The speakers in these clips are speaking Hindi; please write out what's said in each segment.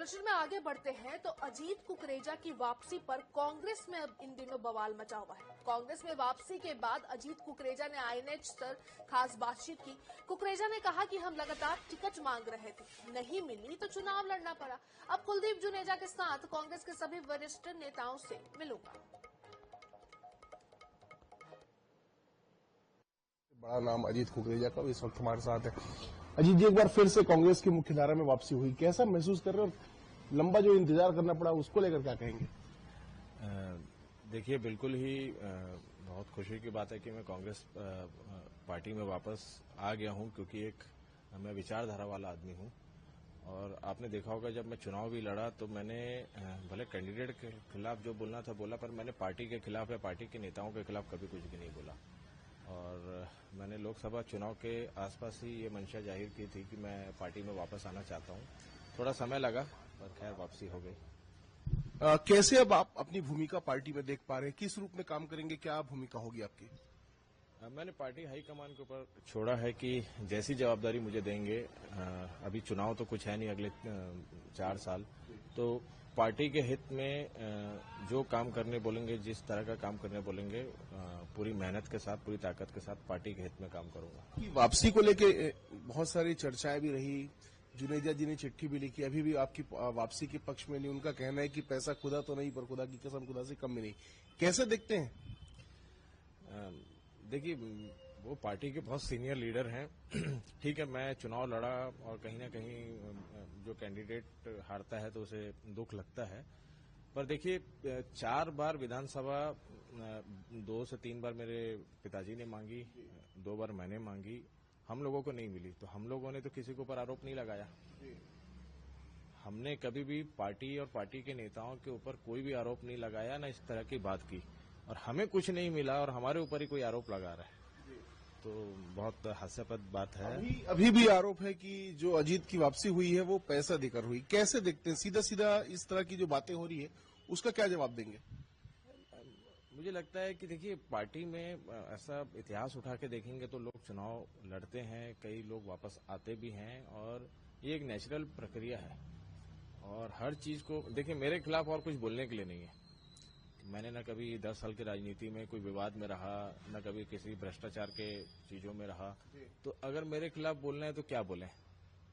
चर्चा में आगे बढ़ते हैं तो अजीत कुकरेजा की वापसी पर कांग्रेस में अब इन दिनों बवाल मचा हुआ है। कांग्रेस में वापसी के बाद अजीत कुकरेजा ने आईएनएच पर खास बातचीत की। कुकरेजा ने कहा कि हम लगातार टिकट मांग रहे थे, नहीं मिली तो चुनाव लड़ना पड़ा। अब कुलदीप जुनेजा के साथ कांग्रेस के सभी वरिष्ठ नेताओं से मिलूंगा। बड़ा नाम अजीत कुकरेजा का इस वक्त हमारे साथ है। अजीत जी, एक बार फिर से कांग्रेस की मुख्यधारा में वापसी हुई, कैसा महसूस कर रहे हो? लंबा जो इंतजार करना पड़ा उसको लेकर क्या कहेंगे? देखिए, बिल्कुल ही बहुत खुशी की बात है कि मैं कांग्रेस पार्टी में वापस आ गया हूं, क्योंकि मैं विचारधारा वाला आदमी हूं। और आपने देखा होगा, जब मैं चुनाव भी लड़ा तो मैंने भले कैंडिडेट के खिलाफ जो बोलना था बोला, पर मैंने पार्टी के खिलाफ या पार्टी के नेताओं के खिलाफ कभी कुछ भी नहीं बोला। और मैंने लोकसभा चुनाव के आसपास ही ये मंशा जाहिर की थी कि मैं पार्टी में वापस आना चाहता हूं। थोड़ा समय लगा, पर खैर वापसी हो गई। कैसे अब आप अपनी भूमिका पार्टी में देख पा रहे हैं? किस रूप में काम करेंगे? क्या भूमिका होगी आपकी? मैंने पार्टी हाईकमान के ऊपर छोड़ा है कि जैसी जवाबदारी मुझे देंगे। अभी चुनाव तो कुछ है नहीं अगले 4 साल, तो पार्टी के हित में जो काम करने बोलेंगे, जिस तरह का काम करने बोलेंगे, पूरी मेहनत के साथ, पूरी ताकत के साथ पार्टी के हित में काम करूंगा। वापसी को लेके बहुत सारी चर्चाएं भी रही, जुनेजा जी ने चिट्ठी भी लिखी, अभी भी आपकी वापसी के पक्ष में नहीं। उनका कहना है कि पैसा खुदा तो नहीं, पर खुदा की कसम खुदा से कम भी नहीं। कैसे देखते हैं? देखिए, वो पार्टी के बहुत सीनियर लीडर हैं। ठीक है, मैं चुनाव लड़ा और कहीं ना कहीं जो कैंडिडेट हारता है तो उसे दुख लगता है। पर देखिए, 4 बार विधानसभा 2 से 3 बार मेरे पिताजी ने मांगी, 2 बार मैंने मांगी, हम लोगों को नहीं मिली। तो हम लोगों ने तो किसी के ऊपर आरोप नहीं लगाया। हमने कभी भी पार्टी और पार्टी के नेताओं के ऊपर कोई भी आरोप नहीं लगाया, ना इस तरह की बात की। और हमें कुछ नहीं मिला और हमारे ऊपर ही कोई आरोप लगा रहा है, तो बहुत हास्यास्पद बात है। अभी भी आरोप है कि जो अजीत की वापसी हुई है वो पैसा देकर हुई। कैसे देखते हैं? सीधा सीधा इस तरह की जो बातें हो रही है उसका क्या जवाब देंगे? मुझे लगता है कि देखिए, पार्टी में ऐसा इतिहास उठा के देखेंगे तो लोग चुनाव लड़ते हैं, कई लोग वापस आते भी हैं, और ये एक नेचुरल प्रक्रिया है। और हर चीज को देखिए, मेरे खिलाफ और कुछ बोलने के लिए नहीं है। मैंने न कभी 10 साल की राजनीति में कोई विवाद में रहा, न कभी किसी भ्रष्टाचार के चीजों में रहा। तो अगर मेरे खिलाफ बोलना है तो क्या बोलें,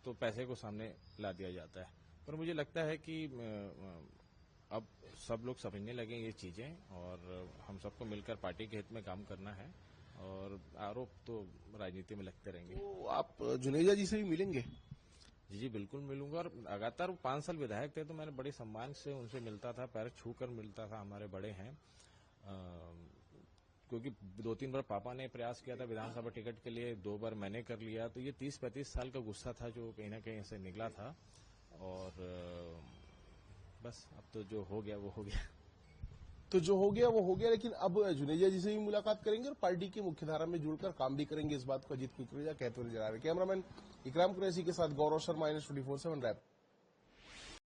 तो पैसे को सामने ला दिया जाता है। पर मुझे लगता है कि अब सब लोग समझने लगे ये चीजें, और हम सबको मिलकर पार्टी के हित में काम करना है, और आरोप तो राजनीति में लगते रहेंगे। तो आप जुनेजा जी से भी मिलेंगे? जी, बिल्कुल मिलूंगा। और लगातार 5 साल विधायक थे तो मैंने बड़े सम्मान से उनसे मिलता था, पैर छू कर मिलता था। हमारे बड़े हैं, क्योंकि 2-3 बार पापा ने प्रयास किया था विधानसभा टिकट के लिए, 2 बार मैंने कर लिया। तो ये 30-35 साल का गुस्सा था जो कहीं ना कहीं से निकला था। और बस अब तो जो हो गया वो हो गया। तो जो हो गया वो हो गया, लेकिन अब जुनेजा जी से भी मुलाकात करेंगे और पार्टी की मुख्यधारा में जुड़कर काम भी करेंगे। इस बात को अजीत कुकरेजा कहते हुए नजर आ रहे। कैमरामैन इकराम कुरैशी के साथ गौरव शर्मा, INS 24/7 रैप।